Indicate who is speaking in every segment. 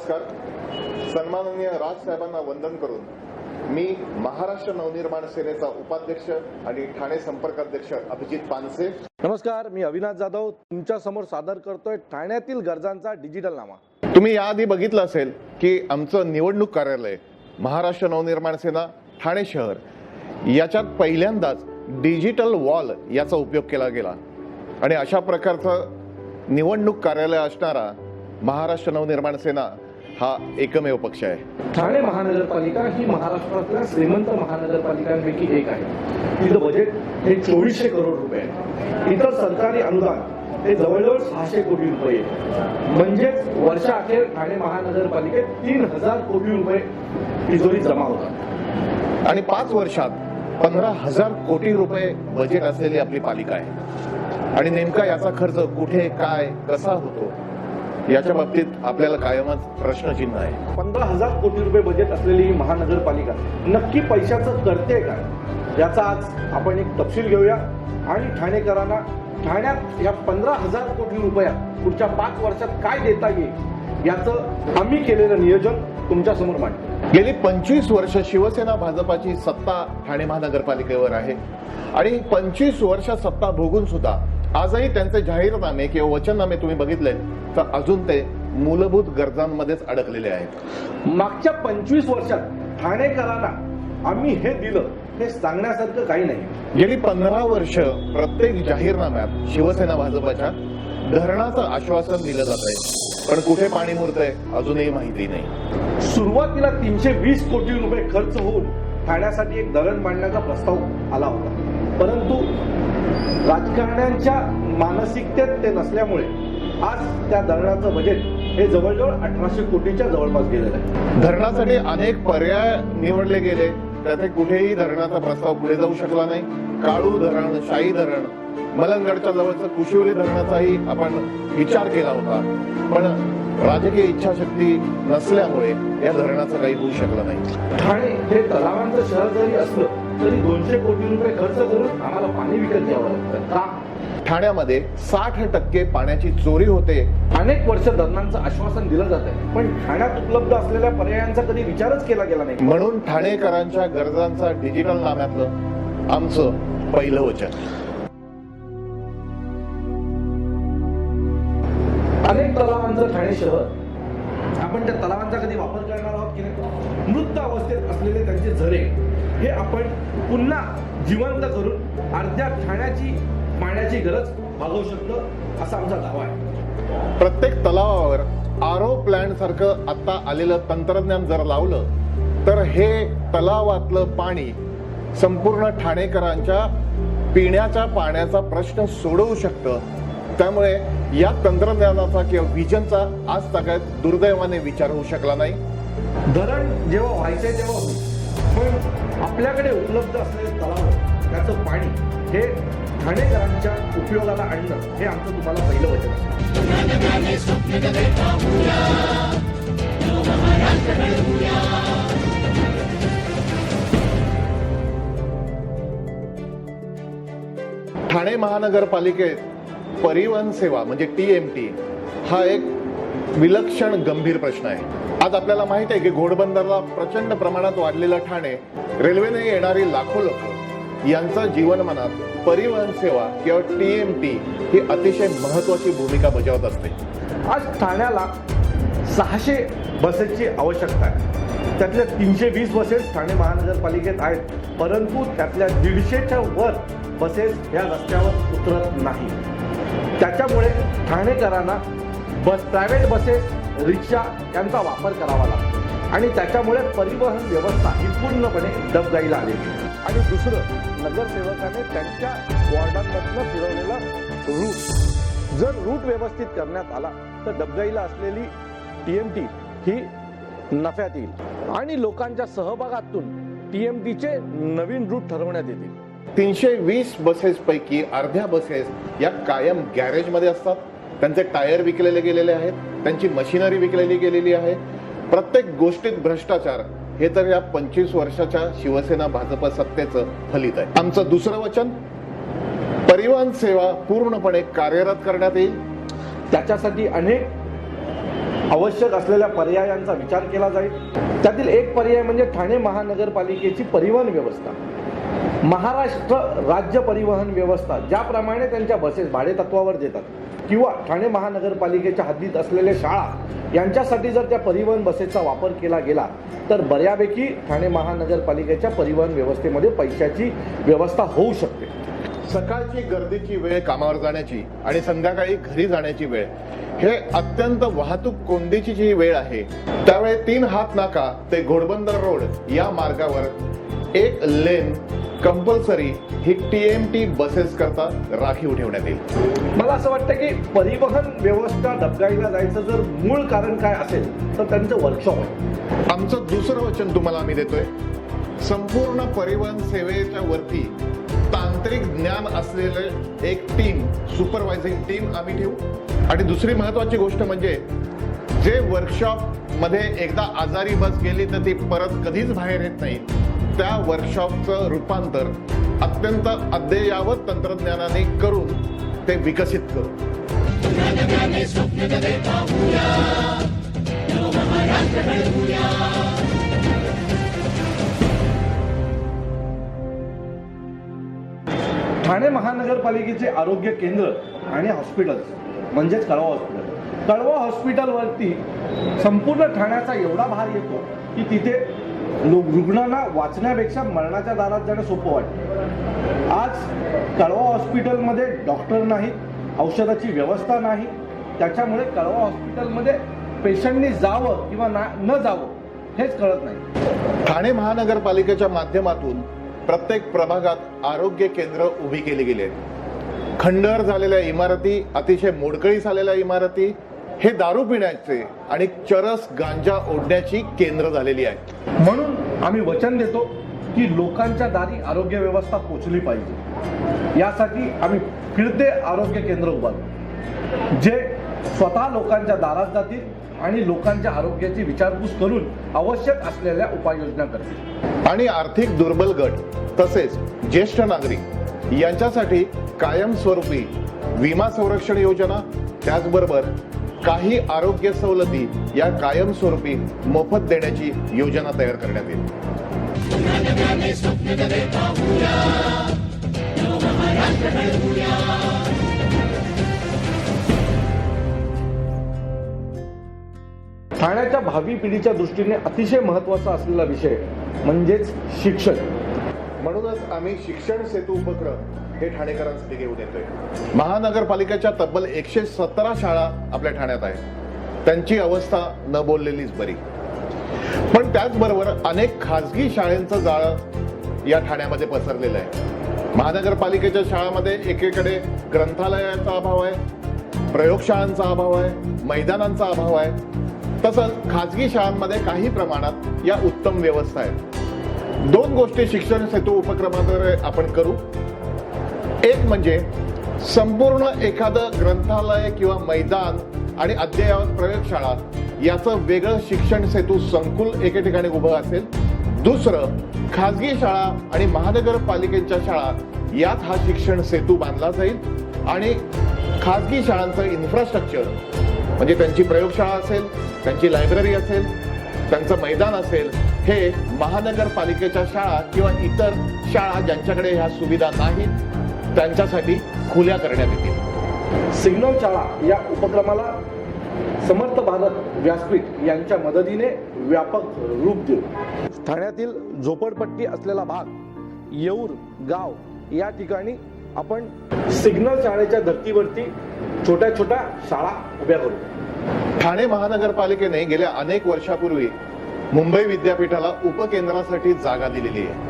Speaker 1: नमस्कार. सन्माननीय राज साहेबांना वंदन करून मी महाराष्ट्र नवनिर्माण सेनेचा उपाध्यक्ष आणि ठाणे संपर्क अध्यक्ष अभिजित पानसे.
Speaker 2: नमस्कार, मी अविनाश जाधव तुमच्या समोर सादर करतोय ठाण्यातील गरजांचा डिजिटल नामा.
Speaker 1: तुम्ही याआधी बघितलं असेल की आमचं निवडणूक कार्यालय महाराष्ट्र नवनिर्माण सेना ठाणे शहर याच्यात पहिल्यांदाच डिजिटल वॉल याचा उपयोग केला गेला आणि अशा प्रकारचं निवडणूक कार्यालय असणारा महाराष्ट्र नवनिर्माण सेना हा एकमेव पक्ष आहे.
Speaker 2: ठाणे महानगरपालिका ही महाराष्ट्रातल्या श्रीमंत महानगरपालिकांपैकी एक आहे. तिचं बजेट हे 2400 करोड रुपये आहे. इतर सरकारी अनुदान हे जवळजवळ 600 कोटी रुपये. म्हणजेच वर्षाअखेर ठाणे महानगरपालिकेत 3000 कोटी रुपये तिजोरी जमा होतात
Speaker 1: आणि 5 वर्षात 15,000 कोटी रुपये बजेट असलेली आपली पालिका आहे. आणि नेमका याचा खर्च कुठे, काय, कसा होतो याच्या बाबतीत आपल्याला कायमच प्रश्नचिन्ह आहे.
Speaker 2: 15,000 कोटी रुपये बजेट असलेली ही महानगरपालिका नक्की पैशाचं करते काय याचा आज आपण एक तपशील घेऊया आणि ठाणेकरांना ठाण्यात या 15,000 कोटी रुपयात पुढच्या 5 वर्षात काय देता येईल याचं आम्ही केलेलं नियोजन तुमच्या समोर मांडतो.
Speaker 1: गेली 25 वर्ष शिवसेना भाजपाची सत्ता ठाणे महानगरपालिकेवर आहे आणि 25 वर्ष सत्ता भोगून सुद्धा आजही त्यांचे जाहीरनामे किंवा वचननामे तुम्ही बघितले तर अजून ते मूलभूत गरजांमध्येच अडकलेले आहेत.
Speaker 2: मागच्या 25 वर्षात ठाणेकरांना आम्ही हे दिलं हे सांगण्यासारखं काही नाही.
Speaker 1: गेली 15 वर्ष प्रत्येक जाहीरनाम्यात शिवसेना भाजपाच्या धरणाचं आश्वासन दिलं जात आहे, पण कुठे पाणी मुरतंय अजूनही माहिती नाही.
Speaker 2: सुरुवातीला 320 कोटी रुपये खर्च होऊन ठाण्यासाठी एक धरण बांधण्याचा प्रस्ताव आला होता, परंतु राजकारण्यांच्या मानसिकतेत ते नसल्यामुळे आज त्या धरणाचं बजेट हे जवळजवळ 1800 कोटीच्या जवळपास गेलेलं आहे.
Speaker 1: धरणासाठी अनेक पर्याय निवडले गेले, त्याचे कुठेही धरणाचा प्रस्ताव पुढे जाऊ शकला नाही. काळू धरण, शाही धरण, मलंगडच्या जवळचं कुशिवली धरणाचाही आपण विचार केला होता, पण राजकीय इच्छाशक्ती नसल्यामुळे या धरणाचं काही होऊ शकलं नाही.
Speaker 2: ठाणे हे तलावांचं शहर जरी असलं तरी 200 कोटी रुपये खर्च करून आम्हाला पाणी विकत घ्यावं लागतं. का?
Speaker 1: ठाण्यामध्ये 60% पाण्याची चोरी होते.
Speaker 2: अनेक वर्ष धरणांचं आश्वासन दिलं जात आहे, पण ठाण्यात उपलब्ध असलेल्या पर्यायांचा कधी विचारच केला गेला नाही.
Speaker 1: म्हणून ठाणेकरांच्या गरजांचा डिजिटल नाम्यातलं आमचं पहिलं वचन.
Speaker 2: अनेक तलावांचं ठाणे शहर, आपण त्या तलावांचा कधी वापर करणार आहोत की नाही? मृत अवस्थेत असलेले त्यांचे झरे हे आपण पुन्हा जिवंत करून अर्ध्या ठाण्याची पाण्याची गरज भागवू शकतो असा आमचा दावा आहे.
Speaker 1: प्रत्येक तलावावर आरओ प्लांट सारखं आता आलेलं तंत्रज्ञान जर लावलं तर हे तलावातलं पाणी संपूर्ण ठाणेकरांच्या पिण्याच्या पाण्याचा प्रश्न सोडवू शकतं. त्यामुळे या तंत्रज्ञानाचा किंवा विजनचा आज सगळ्यात दुर्दैवाने विचार होऊ शकला नाही.
Speaker 2: धरण जेव्हा व्हायचंय तेव्हा होईल, पण आपल्याकडे उपलब्ध असलेले तलाव त्याचं पाणी हे ठाणेकरांच्या उपयोगाला आणणं हे आमचं तुम्हाला पहिलं वचन
Speaker 1: ठाणे महानगरपालिकेत परिवहन सेवा म्हणजे TMT हा एक विलक्षण गंभीर प्रश्न आहे. आज आपल्याला माहित आहे की घोडबंदरला प्रचंड प्रमाणात वाढलेलं ठाणे, रेल्वेने येणारी लाखो लोक यांचा जीवनमानात परिवहन सेवा किंवा TMT ही अतिशय महत्वाची भूमिका बजावत असते.
Speaker 2: आज ठाण्याला 600 बसेसची आवश्यकता आहे. त्यातल्या 320 बसेस ठाणे महानगरपालिकेत आहेत, परंतु त्यातल्या 150च्या वर बसेस या रस्त्यावर उतरत नाही. त्याच्यामुळे ठाणेकरांना प्रायव्हेट बसेस, रिक्षा यांचा वापर करावा लागतो आणि त्याच्यामुळे परिवहन व्यवस्था ही पूर्णपणे डबघाईला आलेली. आणि दुसरं, नगरसेवकाने त्यांच्या वॉर्डांमधनं फिरवलेला रूट जर रूट व्यवस्थित करण्यात आला तर डबघाईला असलेली TMT ही नफ्यात येईल आणि लोकांच्या सहभागातून TMTचे नवीन रूट ठरवण्यात येतील.
Speaker 1: 320 बसेस पैकी अर्ध्या बसेस या कायम गॅरेजमध्ये असतात. त्यांचे टायर विकलेले गेलेले आहेत, त्यांची मशिनरी विकलेली गेलेली आहे. प्रत्येक गोष्टीत भ्रष्टाचार हे तर या 25 वर्षाच्या शिवसेना भाजप सत्तेचं फलित आहे. आमचं दुसरं वचन, परिवहन सेवा पूर्णपणे कार्यरत करण्यात येईल.
Speaker 2: त्याच्यासाठी अनेक आवश्यक असलेल्या पर्यायांचा विचार केला जाईल. त्यातील एक पर्याय म्हणजे ठाणे महानगरपालिकेची परिवहन व्यवस्था. महाराष्ट्र राज्य परिवहन व्यवस्था ज्याप्रमाणे त्यांच्या बसेस भाडेतत्वावर देतात किंवा ठाणे महानगरपालिकेच्या हद्दीत असलेल्या शाळा यांच्यासाठी जर त्या परिवहन बसेसचा वापर केला गेला तर बऱ्यापैकी ठाणे महानगरपालिकेच्या परिवहन व्यवस्थेमध्ये पैशाची व्यवस्था होऊ शकते.
Speaker 1: सकाळची गर्दीची वेळ कामावर जाण्याची आणि संध्याकाळी घरी जाण्याची वेळ हे अत्यंत वाहतूक कोंडीची जी वेळ आहे त्यावेळी 3 हात नाका ते घोडबंदर रोड या मार्गावर एक लेन कंपल्सरी ही TMT बसेस करता राखीव ठेवण्यात येईल.
Speaker 2: मला असं वाटतं की परिवहन व्यवस्था डबघाईला जायचं जर मूळ कारण काय असेल तर त्यांचं वर्कशॉप आहे.
Speaker 1: आमचं दुसरं वचन तुम्हाला आम्ही देतोय, संपूर्ण परिवहन सेवेच्या वरती तांत्रिक ज्ञान असलेले एक टीम, सुपरवायझिंग टीम आम्ही ठेवू. आणि दुसरी महत्वाची गोष्ट म्हणजे जे वर्कशॉप मध्ये एकदा आजारी बस गेली तर ती परत कधीच बाहेर येत नाही, त्या वर्कशॉपचं रूपांतर अत्यंत अद्ययावत तंत्रज्ञानाने करून ते विकसित करू. ठाणे महानगरपालिकेचे आरोग्य केंद्र आणि हॉस्पिटल्स म्हणजेच कळवा हॉस्पिटल. कळवा हॉस्पिटलवरती संपूर्ण ठाण्याचा एवढा भार येतो की तिथे रुग्णांना वाचण्यापेक्षा मरणाच्या दारात जाणं सोपं वाटतं. आज कळवा हॉस्पिटलमध्ये डॉक्टर नाहीत, औषधाची व्यवस्था नाही. त्याच्यामुळे कळवा हॉस्पिटलमध्ये पेशंटनी जावं किंवा न जावं हेच कळत नाही. ठाणे महानगरपालिकेच्या माध्यमातून प्रत्येक प्रभागात आरोग्य केंद्र उभी केली गेली आहेत. खंडर झालेल्या इमारती, अतिशय मोडकळीस आलेल्या इमारती हे दारू पिण्याचे आणि चरस गांजा ओढण्याची केंद्र झालेली आहे.
Speaker 2: म्हणून आम्ही वचन देतो की लोकांच्या दारी आरोग्य व्यवस्था पोचली पाहिजे. यासाठी आम्ही फिरते आरोग्य केंद्र उभारू जे स्वतः लोकांच्या दारात जातील आणि लोकांच्या आरोग्याची विचारपूस करून आवश्यक असलेल्या उपाययोजना करतील.
Speaker 1: आणि आर्थिक दुर्बल गट तसेच ज्येष्ठ नागरिक यांच्यासाठी कायमस्वरूपी विमा संरक्षण योजना, त्याचबरोबर काही आरोग्य सवलती या कायमस्वरूपी मोफत देण्याची योजना तयार करण्यात येईल.
Speaker 2: ठाण्याच्या भावी पिढीच्या दृष्टीने अतिशय महत्त्वाचा असलेला विषय म्हणजेच शिक्षण.
Speaker 1: म्हणूनच आम्ही शिक्षण सेतू उपक्रम हे ठाणेकरांसाठी घेऊन येतोय. महानगरपालिकेच्या तब्बल 117 शाळा आपल्या ठाण्यात आहेत. त्यांची अवस्था न बोललेलीच बरी. पण त्याचबरोबर अनेक खासगी शाळांचं जाळं या ठाण्यामध्ये पसरलेलं आहे. महानगरपालिकेच्या शाळांमध्ये एकीकडे ग्रंथालयाचा अभाव आहे, प्रयोगशाळांचा अभाव आहे, मैदानांचा अभाव आहे. तसंच खासगी शाळांमध्ये काही प्रमाणात या उत्तम व्यवस्था आहेत. 2 गोष्टी शिक्षण सेतू उपक्रमाद्वारे आपण करू. एक म्हणजे संपूर्ण एखादं ग्रंथालय किंवा मैदान आणि अद्ययावत प्रयोगशाळा याचं वेगळं शिक्षण सेतू संकुल एके ठिकाणी उभं असेल. दुसरं, खासगी शाळा आणि महानगरपालिकेच्या शाळा यात हा शिक्षण सेतू बांधला जाईल आणि खासगी शाळांचं इन्फ्रास्ट्रक्चर म्हणजे त्यांची प्रयोगशाळा असेल, त्यांची लायब्ररी असेल, त्यांचं मैदान असेल, हे महानगरपालिकेच्या शाळा किंवा इतर शाळा ज्यांच्याकडे ह्या सुविधा नाहीत त्यांच्यासाठी खुल्या करण्यात येतील.
Speaker 2: सिग्नल शाळा या उपक्रमाला समर्थ भारत व्यासपीठ यांच्या मदतीने व्यापक रूप देऊ. ठाण्यातील झोपडपट्टी असलेला भाग येऊर गाव या ठिकाणी आपण सिग्नल शाळेच्या धर्तीवरती छोट्या छोट्या शाळा उभ्या करू.
Speaker 1: ठाणे महानगरपालिकेने गेल्या अनेक वर्षापूर्वी मुंबई विद्यापीठाला उपकेंद्रासाठी जागा दिलेली आहे.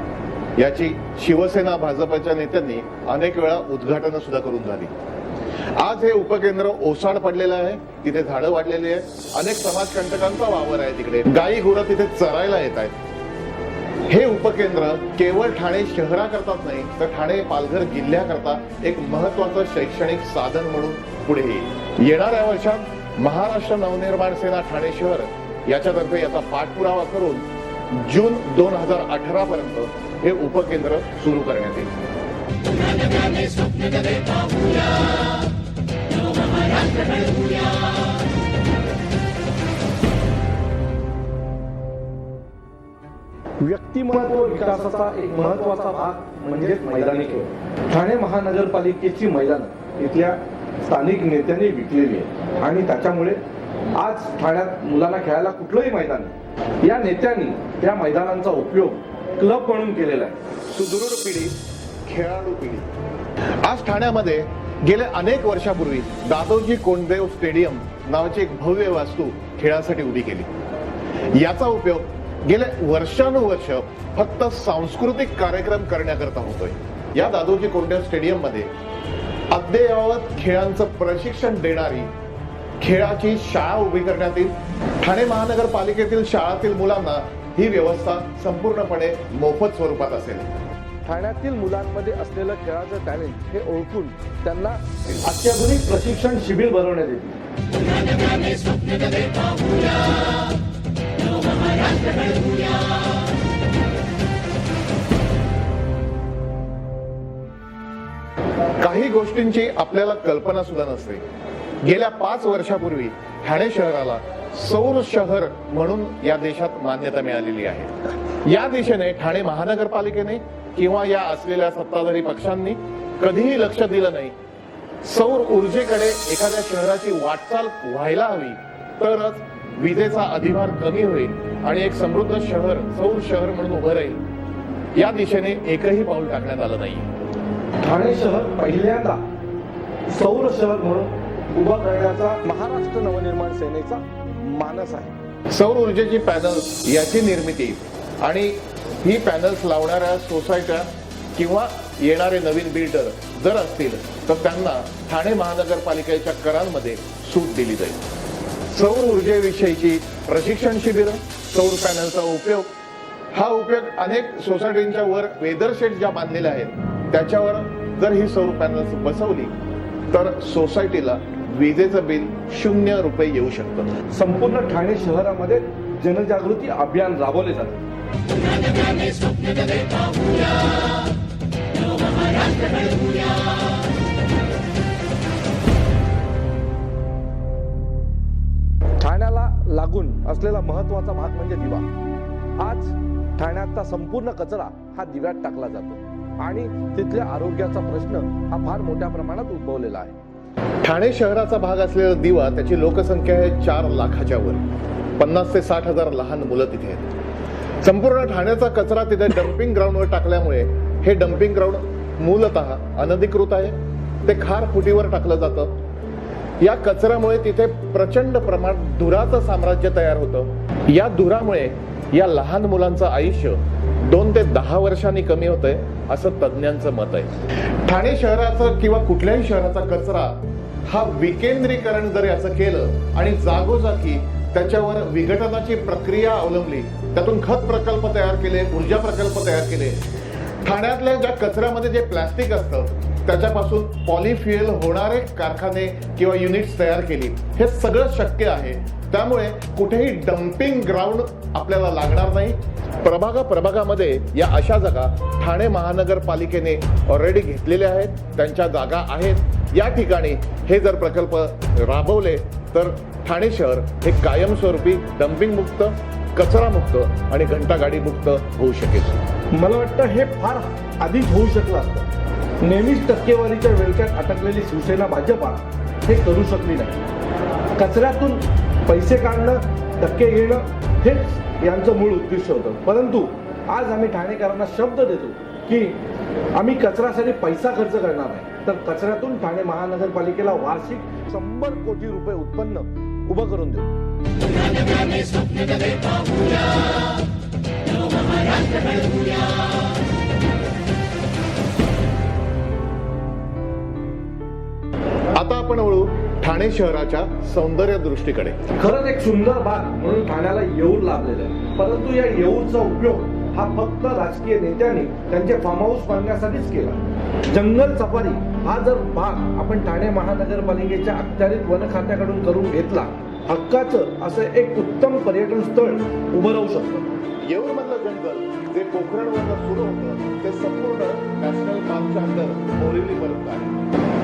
Speaker 1: याची शिवसेना भाजपच्या नेत्यांनी अनेक वेळा उद्घाटन सुद्धा करून झाली. आज हे उपकेंद्र ओसाड पडलेलं आहे. तिथे झाडं वाढलेली आहेत. अनेक समाजकंटकांचा वावर आहे तिकडे. गायी गुरं तिथे चरायला येत आहेत. हे उपकेंद्र केवळ ठाणे शहराकरताच नाही तर ठाणे पालघर जिल्ह्याकरता एक महत्वाचं शैक्षणिक साधन म्हणून पुढे येईल. येणाऱ्या वर्षात महाराष्ट्र नवनिर्माण सेना ठाणे शहर याच्यातर्फे याचा पाठपुरावा करून जून 2018 पर्यंत हे उपकेंद्र सुरू करण्यात येईल.
Speaker 2: व्यक्तिमत्व विकासाचा एक महत्त्वाचा भाग म्हणजेच मैदानी खेळ. ठाणे महानगरपालिकेची मैदानं इथल्या स्थानिक नेत्यांनी विकलेली आहे आणि त्याच्यामुळे आज ठाण्यात मुलांना खेळायला कुठलंही मैदान नाही. या नेत्यांनी या मैदानांचा उपयोग क्लब म्हणून केलेला आहे.
Speaker 1: सुदृढ पिढी, खेळाडू पिढी. आज ठाण्यामध्ये गेल्या अनेक वर्षापूर्वी दादोजी कोंडदेव स्टेडियम नावाची एक भव्य वास्तू खेळासाठी उभी केली. याचा उपयोग गेले वर्षानुवर्ष फक्त सांस्कृतिक कार्यक्रम करण्याकरता होतोय. या दादोजी कोंडदेव स्टेडियम मध्ये अद्ययावत खेळांचं प्रशिक्षण देणारी खेळाची शाळा उभी करण्यात येईल. ठाणे महानगरपालिकेतील शाळातील मुलांना ही व्यवस्था संपूर्णपणे मोफत स्वरूपात असेल.
Speaker 2: ठाण्यातील मुलांमध्ये असलेलं खेळाचं टॅलेंट हे ओळखून त्यांना अत्याधुनिक प्रशिक्षण शिबिर भरवण्यात येतील.
Speaker 1: काही गोष्टींची आपल्याला कल्पना सुद्धा नसते. गेल्या 5 वर्षापूर्वी ठाणे शहराला सौर शहर म्हणून या देशात मान्यता मिळालेली आहे. या दिशेने ठाणे महानगरपालिकेने किंवा या असलेल्या सत्ताधारी पक्षांनी कधीही लक्ष दिलं नाही. सौर ऊर्जेकडे एखाद्या शहराची वाटचाल व्हायला हवी, तरच विजेचा अधिभार कमी होईल आणि एक समृद्ध शहर सौर शहर म्हणून उभं राहील. या दिशेने एकही पाऊल टाकण्यात आलं नाही.
Speaker 2: ठाणे शहर पहिल्यांदा सौर शहर म्हणून उभं करण्याचा महाराष्ट्र नवनिर्माण सेनेचा मानस आहे.
Speaker 1: सौर ऊर्जेची पॅनल्स याची निर्मिती आणि ही पॅनल्स लावणाऱ्या सोसायट्या किंवा येणारे नवीन बिल्डर जर असतील तर त्यांना ठाणे महानगरपालिकेच्या करांमध्ये सूट दिली जाईल. सौर ऊर्जेविषयीची प्रशिक्षण शिबिरं, सौर पॅनलचा उपयोग, हा उपयोग अनेक सोसायटींच्या वर वेदर शेड ज्या बांधलेल्या आहेत त्याच्यावर जर ही सौर पॅनल्स बसवली तर सोसायटीला विजेचं बिल 0 रुपये येऊ शकतं.
Speaker 2: संपूर्ण ठाणे शहरामध्ये जनजागृती अभियान राबवले जाते. ठाण्याला लागून असलेला महत्वाचा भाग म्हणजे दिवा. आज ठाण्याचा संपूर्ण कचरा हा दिव्यात टाकला जातो आणि तिथल्या आरोग्याचा प्रश्न हा फार मोठ्या प्रमाणात उद्भवलेला आहे.
Speaker 1: ठाणे शहराचा भाग असलेला दिवा, त्याची लोकसंख्या आहे 4 लाखाच्या वर. 50 ते 60 हजार लहान मुलं तिथे आहेत. संपूर्ण ठाण्याचा कचरा तिथे डम्पिंग ग्राउंडवर टाकल्यामुळे हे डम्पिंग ग्राउंड मूलतः अनधिकृत आहे. ते खार फुटीवर टाकलं जातं. या कचऱ्यामुळे तिथे प्रचंड प्रमाणात धुराचं साम्राज्य तयार होतं. या धुरामुळे या लहान मुलांचं आयुष्य 2 ते 10 वर्षांनी कमी होतंय असं तज्ज्ञांचं मत आहे. ठाणे शहराचं किंवा कुठल्याही शहराचा कचरा हा विकेंद्रीकरण जर याचं केलं आणि जागोजागी त्याच्यावर विघटनाची प्रक्रिया अवलंबली, त्यातून खत प्रकल्प तयार केले, ऊर्जा प्रकल्प तयार केले, ठाण्यातल्या ज्या कचऱ्यामध्ये जे प्लास्टिक असतं त्याच्यापासून पॉलिफ्युएल होणारे कारखाने किंवा युनिट्स तयार केली, हे सगळं शक्य आहे. त्यामुळे कुठेही डम्पिंग ग्राउंड आपल्याला लागणार नाही. प्रभागामध्ये या अशा जागा ठाणे महानगरपालिकेने ऑलरेडी घेतलेल्या आहेत. त्यांच्या जागा आहेत. या ठिकाणी हे जर प्रकल्प राबवले तर ठाणे शहर हे कायमस्वरूपी डम्पिंग मुक्त, कचरा मुक्त आणि घंटागाडी मुक्त होऊ शकेल.
Speaker 2: मला वाटतं हे फार आधीच होऊ शकलं असतं. नेहमीच टक्केवारीच्या विळख्यात अटकलेली शिवसेना भाजपा हे करू शकली नाही. कचऱ्यातून पैसे काढणं, टक्के घेणं हेच यांचं मूळ उद्दिष्ट होतं. परंतु आज आम्ही ठाणेकरांना शब्द देतो की आम्ही कचऱ्यासाठी पैसा खर्च करणार नाही, तर कचऱ्यातून ठाणे महानगरपालिकेला वार्षिक 100 कोटी रुपये उत्पन्न उभं करून देऊ.
Speaker 1: आता आपण वळू ठाणे शहराच्या सौंदर्य दृष्टीकडे.
Speaker 2: खरंच एक सुंदर भाग म्हणून ठाण्याला येऊर लाभलेला आहे. परंतु या येऊरचा उपयोग हा फक्त राजकीय नेत्यांनी त्यांचे फार्म हाऊस बांधण्यासाठीच केला. जंगल सफारी हा जर भाग आपण ठाणे महानगरपालिकेच्या अखत्यारीत वन खात्याकडून करून घेतला, हक्काचं असं एक उत्तम पर्यटन स्थळ उभं राहू शकतं.
Speaker 1: येऊर मधलं जंगल जे कोकणवरनं सुरू होतं ते संपूर्ण नॅशनल पार्कच्या अंडर बोरिवलीपर्यंत आहे.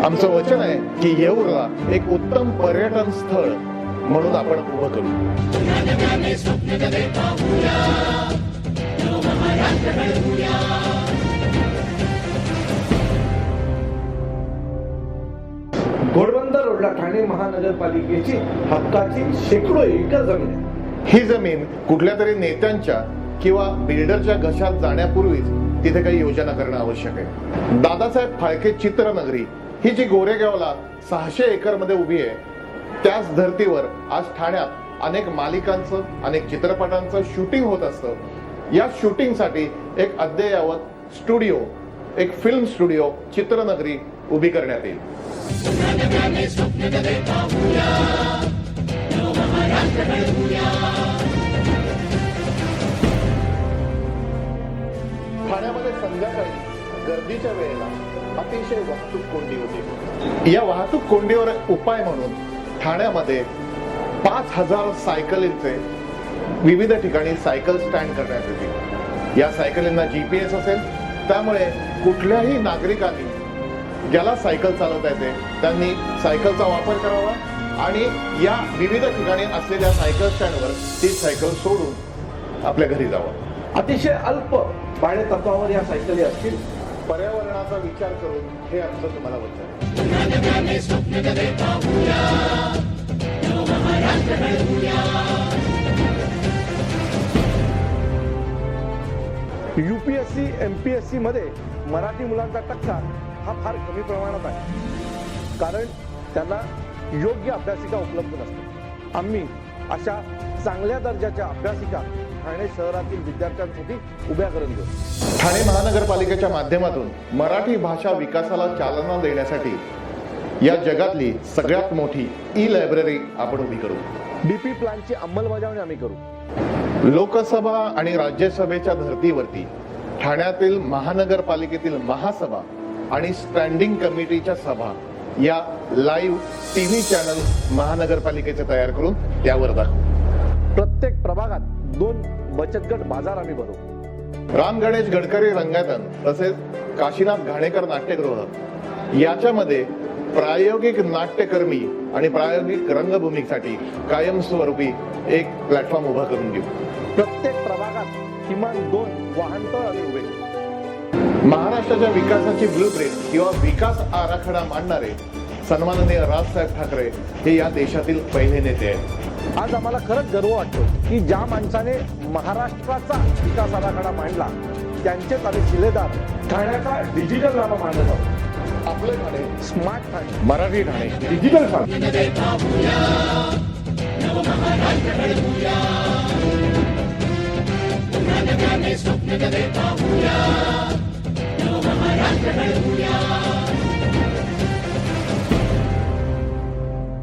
Speaker 1: आमचं वचन आहे की येऊरला एक उत्तम पर्यटन स्थळ म्हणून आपण उभं करू.
Speaker 2: घोडबंदर रोडला ठाणे महानगरपालिकेची हक्काची शेकडो एकर जमीन आहे.
Speaker 1: ही जमीन कुठल्या तरी नेत्यांच्या किंवा बिल्डरच्या घशात जाण्यापूर्वीच तिथे काही योजना करणं आवश्यक आहे. दादासाहेब फाळके चित्रनगरी ही जी गोरेगावला 600 एकर मध्ये उभी आहे, त्याच धर्तीवर आज ठाण्यात अनेक मालिकांचं, अनेक चित्रपटांचं शूटिंग होत असतं. या शूटिंगसाठी एक अद्ययावत स्टुडिओ, एक फिल्म स्टुडिओ चित्रनगरी उभी करण्यात येईल. ठाण्यामध्ये संध्याकाळी गर्दीच्या वेळेला अतिशय वाहतूक कोंडी होती. या वाहतूक कोंडीवर उपाय म्हणून ठाण्यामध्ये 5000 सायकलींचे विविध ठिकाणी सायकल स्टँड करण्यात येतील. या सायकलींना GPS असेल, त्यामुळे कुठल्याही नागरिकांनी ज्याला सायकल चालवता येते त्यांनी सायकलचा वापर करावा आणि या विविध ठिकाणी असलेल्या सायकल स्टँडवर ती सायकल सोडून आपल्या घरी जावं.
Speaker 2: अतिशय अल्प भाडे तत्वावर या सायकली असतील.
Speaker 1: पर्यावरणाचा विचार करून हे आमचं तुम्हाला वचन आहे.
Speaker 2: UPSC MPSC मध्ये मराठी मुलांचा टक्का हा फार कमी प्रमाणात आहे, कारण त्यांना योग्य अभ्यासिका उपलब्ध नसते. आम्ही अशा चांगल्या दर्जाच्या अभ्यासिका ठाणे शहरातील विद्यार्थ्यांसाठी उभ्या करून देऊ.
Speaker 1: ठाणे महानगरपालिकेच्या माध्यमातून मराठी भाषा विकासाला चालना देण्यासाठी या जगातली सगळ्यात मोठी ई-लायब्ररी आपण उभी करू.
Speaker 2: DP प्लॅनची अंमलबजावणी आम्ही करू.
Speaker 1: लोकसभा आणि राज्यसभेच्या धर्तीवरती ठाण्यातील महानगरपालिकेतील महासभा आणि स्टँडिंग कमिटीच्या सभा या लाईव्ह TV चॅनल महानगरपालिकेचे तयार करून त्यावर दाखवू.
Speaker 2: प्रत्येक प्रभागात 2 बचत गट बाजार आम्ही भरू.
Speaker 1: राम गणेश गडकरी रंगायतन तसेच काशीनाथ घाणेकर नाट्यगृह याच्यामध्ये प्रायोगिक नाट्यकर्मी आणि प्रायोगिक रंगभूमीसाठी कायमस्वरूपी एक प्लॅटफॉर्म उभा करून घेऊ.
Speaker 2: प्रत्येक प्रभागात किमान 2 वाहनतळ आम्ही उभे करू.
Speaker 1: महाराष्ट्राच्या विकासाची ब्लूप्रिंट किंवा विकास आराखडा मांडणारे सन्माननीय राजसाहेब ठाकरे हे या देशातील पहिले नेते आहेत.
Speaker 2: आज आम्हाला खरंच गर्व वाटतो की ज्या माणसाने महाराष्ट्राचा विकास आराखडा मांडला त्यांचेच आम्ही शिलेदार. ठाण्याचा डिजिटल नामा मांडत आहोत.
Speaker 1: आपले ठाणे
Speaker 2: स्मार्ट ठाणे,
Speaker 1: मराठी ठाणे,
Speaker 2: डिजिटल ठाणे.
Speaker 3: स्वप्न